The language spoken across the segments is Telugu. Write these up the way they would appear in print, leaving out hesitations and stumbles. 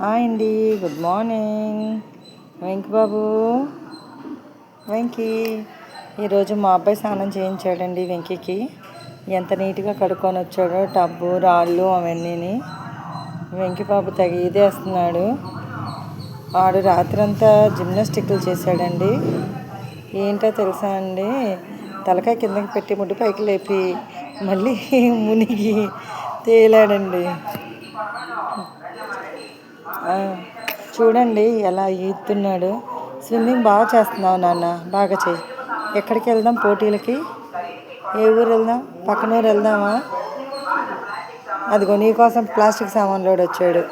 హాయ్ అండి, గుడ్ మార్నింగ్. వెంకీ బాబు, వెంకీ ఈరోజు మా అబ్బాయి స్నానం చేయించాడండి. వెంకీకి ఎంత నీట్గా కడుక్కొని వచ్చాడో, టబ్బు రాళ్ళు అవన్నీ. వెంకీ బాబు తెగ ఈదేస్తున్నాడు. వాడు రాత్రంతా జిమ్నాస్టిక్లు చేశాడండి. ఏంటో తెలుసా అండి, తలకాయ కిందకి పెట్టి ముడ్డు పైకి లేపి మళ్ళీ మునిగి తేలాడండి. చూడండి ఎలా ఈదుతున్నాడు. స్విమ్మింగ్ బాగా చేస్తున్నావు నాన్న, బాగా చెయ్యి. ఎక్కడికి వెళ్దాం పోటీలకి? ఏ ఊరు వెళ్దాం? పక్కన ఊరు వెళ్దామా? అదిగో నీకోసం ప్లాస్టిక్ సామాన్లోడు వచ్చాడు.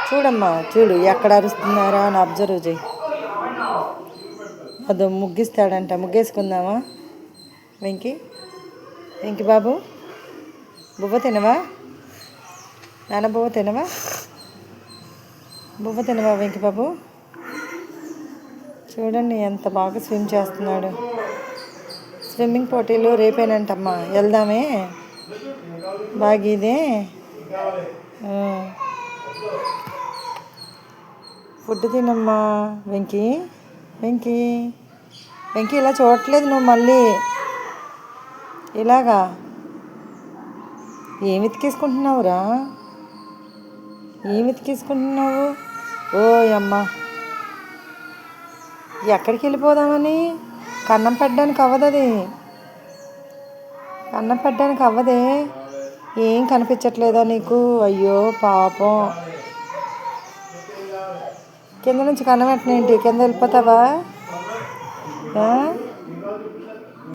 చూడమ్మా, చూడు ఎక్కడ అరుస్తున్నారా అని అబ్జర్వ్ చేయి. అదో ముగ్గిస్తాడంట, ముగ్గేసుకుందామా? వెంకీ బాబు, బువ్వ తినవా నాన్న? బువ్వ తినవా వెంకీ బాబు? చూడండి ఎంత బాగా స్విమ్ చేస్తున్నాడు. స్విమ్మింగ్ పోటీలు రేపేనంటమ్మా, వెళ్దామే? బాగా ఇదే ఫుడ్ తినమ్మా. వెంకీ ఇలా చూడట్లేదు నువ్వు మళ్ళీ ఇలాగా. ఏమి వెతికేసుకుంటున్నావురా? ఓ అమ్మ, ఎక్కడికి వెళ్ళిపోదామని? కన్నం పెట్టడానికి అవ్వదే. ఏం కనిపించట్లేదా నీకు? అయ్యో పాపం. కింద నుంచి కన్నం పెట్టనేంటి? కింద వెళ్ళిపోతావా?